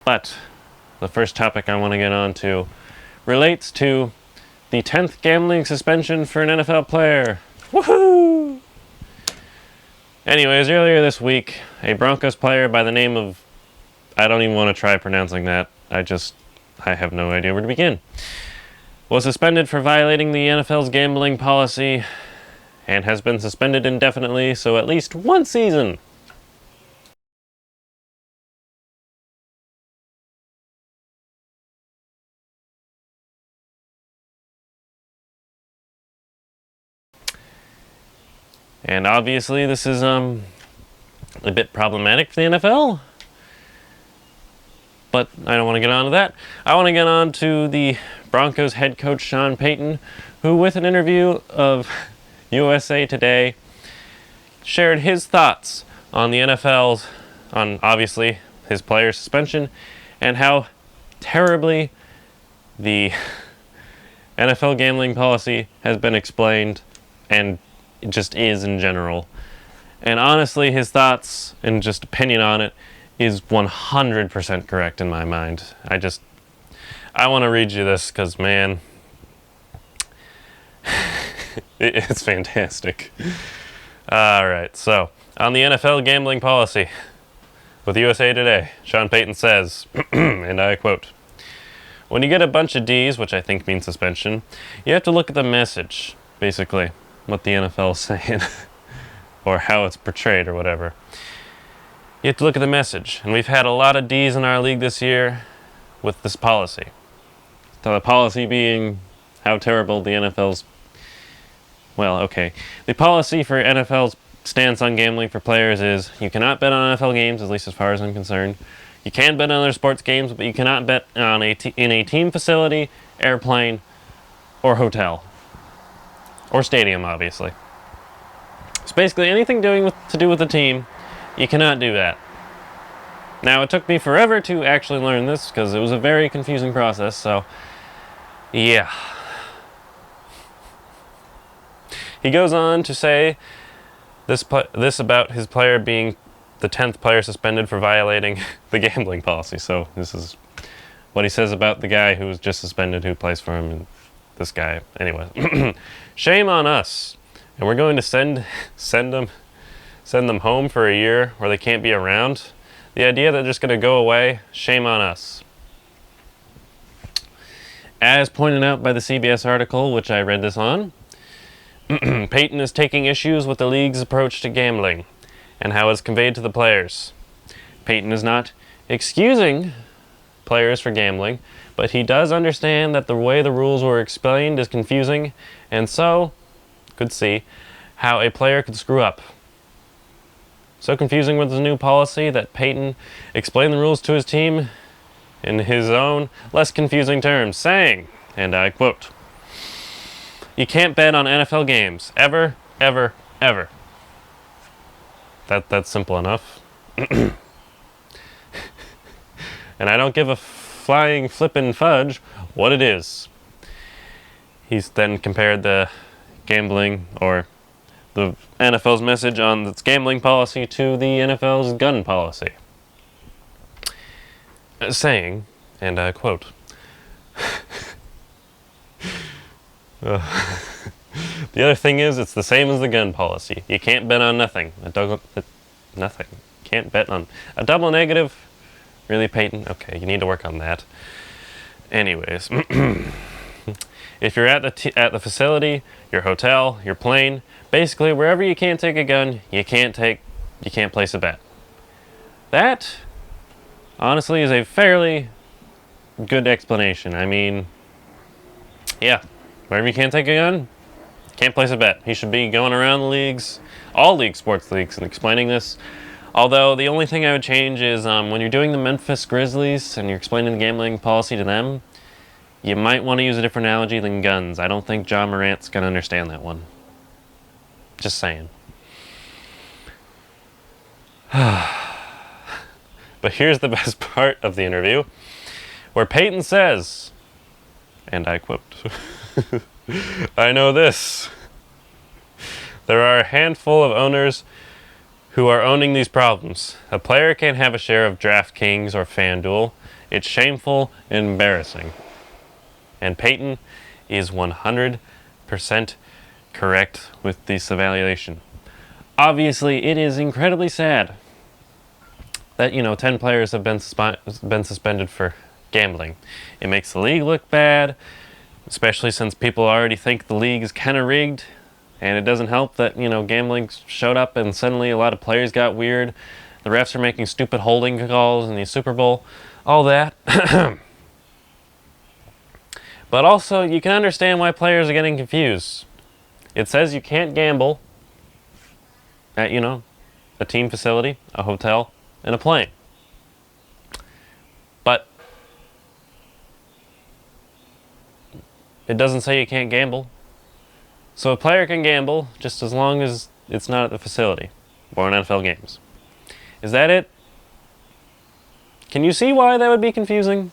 But the first topic I want to get on to relates to the 10th gambling suspension for an NFL player. Woohoo! Anyways, earlier this week, a Broncos player by the name of... I don't even want to try pronouncing that. I have no idea where to begin. Was suspended for violating the NFL's gambling policy and has been suspended indefinitely, so at least one season. And obviously this is a bit problematic for the NFL. But I don't want to get on to that. I want to get on to the Broncos head coach Sean Payton, who with an interview of USA Today shared his thoughts on the NFL's, on obviously his player suspension, and how terribly the NFL gambling policy has been explained and it just is in general. And honestly, his thoughts and just opinion on it is 100% correct in my mind. I want to read you this because, man, it's fantastic. Alright, so, on the NFL gambling policy, with USA Today, Sean Payton says, and I quote, "When you get a bunch of D's, which I think means suspension, you have to look at the message, basically, what the NFL is saying, or how it's portrayed or whatever. You have to look at the message, and we've had a lot of D's in our league this year with this policy. So the policy being how terrible the NFL's... Well, okay. The policy for NFL's stance on gambling for players is you cannot bet on NFL games, at least as far as I'm concerned. You can bet on other sports games, but you cannot bet on in a team facility, airplane, or hotel. Or stadium, obviously. So basically anything to do with the team, you cannot do that. Now, it took me forever to actually learn this because it was a very confusing process, so yeah. He goes on to say this about his player being the 10th player suspended for violating the gambling policy. So this is what he says about the guy who was just suspended who plays for him, and this guy. Anyway, shame on us, and we're going to send them home for a year where they can't be around. The idea that they're just going to go away, shame on us. As pointed out by the CBS article, which I read this on, Payton is taking issues with the league's approach to gambling and how it's conveyed to the players. Payton is not excusing players for gambling, but he does understand that the way the rules were explained is confusing, and so could see how a player could screw up. So confusing with the new policy that Payton explained the rules to his team in his own, less confusing terms, saying, and I quote, "You can't bet on NFL games, ever, ever, ever." That's simple enough. And I don't give a flying flippin' fudge what it is. He's then compared the gambling, or the NFL's message on its gambling policy to the NFL's gun policy. Saying, and I quote, "The other thing is, it's the same as the gun policy. You can't bet on nothing. Nothing. Can't bet on a double negative. Really, Payton? Okay, you need to work on that. Anyways, if you're at the facility, your hotel, your plane, basically wherever you can't take a gun, you can't place a bet. That, honestly, is a fairly good explanation. I mean, yeah, wherever you can't take a gun, can't place a bet. He should be going around the leagues, all sports leagues, and explaining this. Although the only thing I would change is when you're doing the Memphis Grizzlies and you're explaining the gambling policy to them, you might want to use a different analogy than guns. I don't think John Morant's going to understand that one. Just saying. But here's the best part of the interview, where Payton says, and I quote, "I know this. There are a handful of owners who are owning these problems. A player can't have a share of DraftKings or FanDuel It's shameful and embarrassing. And Payton is 100% correct with this evaluation. Obviously, it is incredibly sad that, 10 players have been suspended for gambling. It makes the league look bad, especially since people already think the league is kind of rigged. And it doesn't help that, gambling showed up and suddenly a lot of players got weird. The refs are making stupid holding calls in the Super Bowl. All that. But also, you can understand why players are getting confused. It says you can't gamble at, a team facility, a hotel, and a plane. But it doesn't say you can't gamble. So a player can gamble just as long as it's not at the facility or in NFL games. Is that it? Can you see why that would be confusing?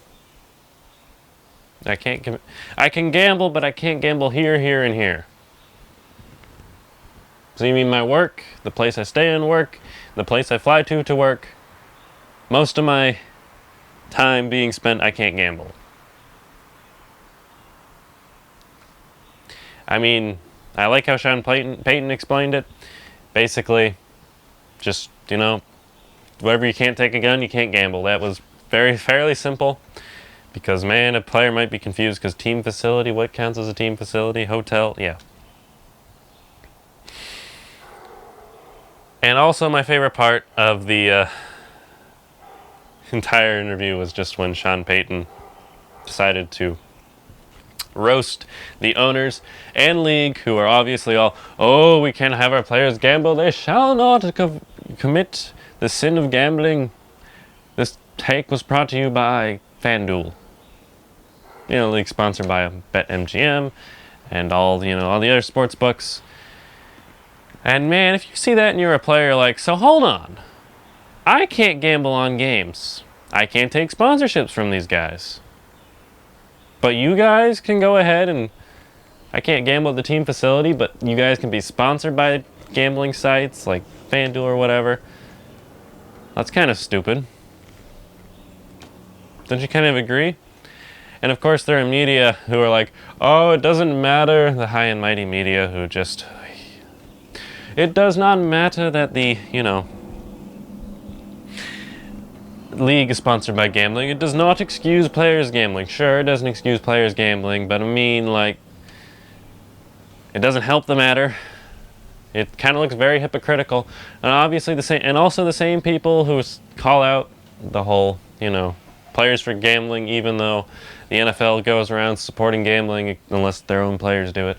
I can gamble, but I can't gamble here, here, and here. So you mean my work, the place I stay in work, the place I fly to work, most of my time being spent, I can't gamble. I mean, I like how Sean Payton explained it. Basically, just, wherever you can't take a gun, you can't gamble. That was fairly simple. Because, man, a player might be confused because team facility, what counts as a team facility? Hotel, yeah. And also my favorite part of the entire interview was just when Sean Payton decided to roast the owners and league, who are obviously all, oh, we can't have our players gamble. They shall not commit the sin of gambling. This take was brought to you by FanDuel. League sponsored by BetMGM and all the other sports books. And man, if you see that and you're a player, like, so hold on. I can't gamble on games. I can't take sponsorships from these guys. But you guys can go ahead and I can't gamble at the team facility, but you guys can be sponsored by gambling sites like FanDuel or whatever. That's kind of stupid. Don't you kind of agree? And of course, there are media who are like, oh, it doesn't matter. The high and mighty media who just, it does not matter that the, league is sponsored by gambling. It does not excuse players gambling. Sure, it doesn't excuse players gambling, but I mean, like, it doesn't help the matter. It kind of looks very hypocritical. And obviously the same people who call out the whole, players for gambling, even though the NFL goes around supporting gambling unless their own players do it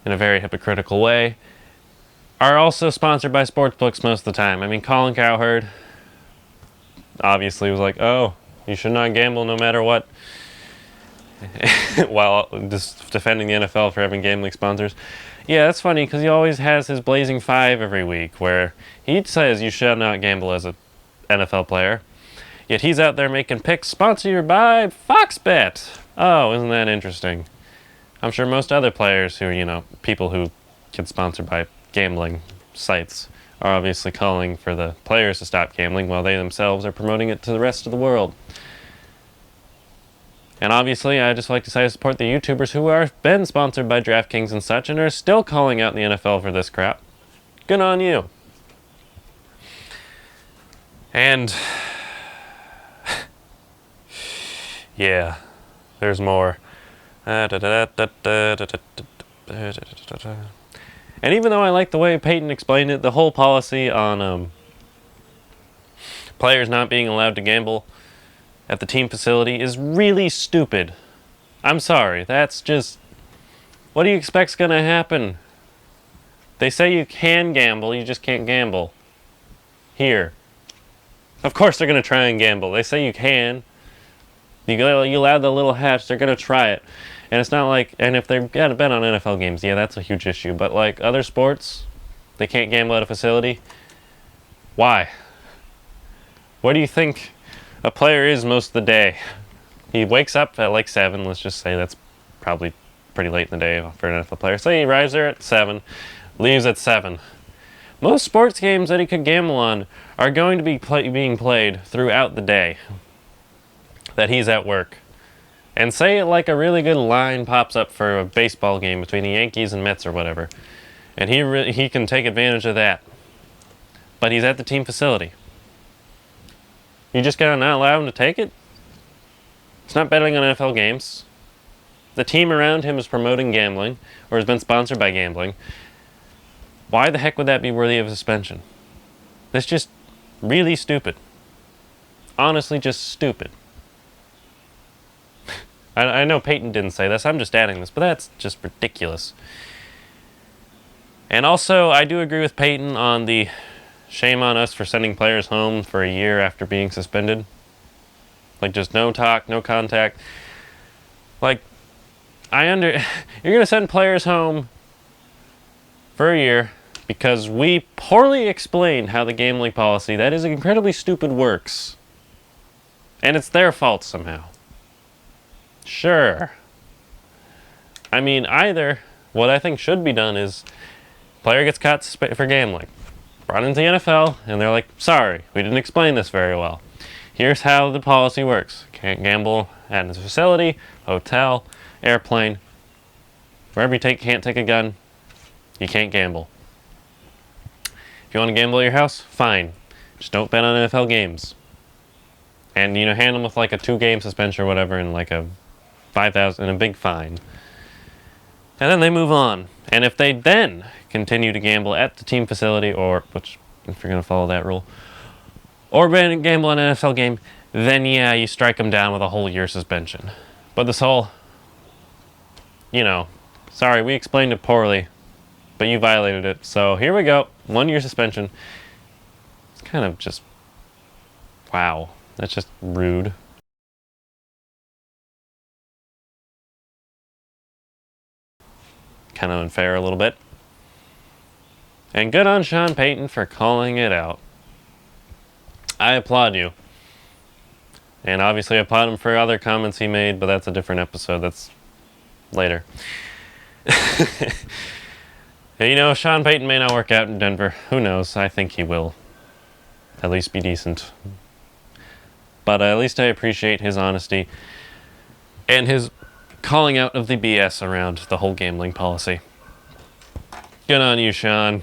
in a very hypocritical way, are also sponsored by sportsbooks most of the time. I mean, Colin Cowherd obviously was like, oh, you should not gamble no matter what, while just defending the NFL for having gambling sponsors. Yeah, that's funny because he always has his Blazing 5 every week where he says you should not gamble as an NFL player. Yet he's out there making picks sponsored by FoxBet. Oh, isn't that interesting? I'm sure most other players who, people who get sponsored by gambling sites are obviously calling for the players to stop gambling while they themselves are promoting it to the rest of the world. And obviously, I just like to say I support the YouTubers who have been sponsored by DraftKings and such and are still calling out the NFL for this crap. Good on you. And yeah, there's more. And even though I like the way Payton explained it, the whole policy on players not being allowed to gamble at the team facility is really stupid. I'm sorry, that's just, what do you expect's gonna happen? They say you can gamble, you just can't gamble. Here. Of course they're gonna try and gamble. They say you can. You allow the little hatch, they're gonna try it. And it's not like, and if they've got a bet on NFL games, yeah, that's a huge issue. But like other sports, they can't gamble at a facility. Why? What do you think a player is most of the day? He wakes up at like 7, let's just say that's probably pretty late in the day for an NFL player. Say he arrives there at 7, leaves at 7. Most sports games that he could gamble on are going to be being played throughout the day. that he's at work. And say like a really good line pops up for a baseball game between the Yankees and Mets or whatever. And he can take advantage of that. But he's at the team facility. You just gotta not allow him to take it? It's not betting on NFL games. The team around him is promoting gambling, or has been sponsored by gambling. Why the heck would that be worthy of a suspension? That's just really stupid. Honestly, just stupid. I know Payton didn't say this, I'm just adding this, but that's just ridiculous. And also, I do agree with Payton on the shame on us for sending players home for a year after being suspended. Like, just no talk, no contact. Like, you're gonna send players home for a year because we poorly explained how the gambling policy, that is incredibly stupid, works. And it's their fault somehow. Sure. I mean, either what I think should be done is player gets caught for gambling, brought into the NFL, and they're like, sorry, we didn't explain this very well. Here's how the policy works. Can't gamble at the facility, hotel, airplane. Wherever you can't take a gun, you can't gamble. If you want to gamble at your house, fine. Just don't bet on NFL games. And, hand them with like a 2-game suspension or whatever and like a $5,000 and a big fine. And then they move on. And if they then continue to gamble at the team facility, or, which, if you're going to follow that rule, or gamble on an NFL game, then yeah, you strike them down with a whole year suspension. But this whole, sorry, we explained it poorly, but you violated it, so here we go, 1 year suspension. It's kind of just, wow, that's just rude. Kind of unfair a little bit. And good on Sean Payton for calling it out. I applaud you. And obviously I applaud him for other comments he made, but that's a different episode. That's later. Sean Payton may not work out in Denver. Who knows? I think he will. At least be decent. But at least I appreciate his honesty and his calling out of the BS around the whole gambling policy. Good on you, Sean.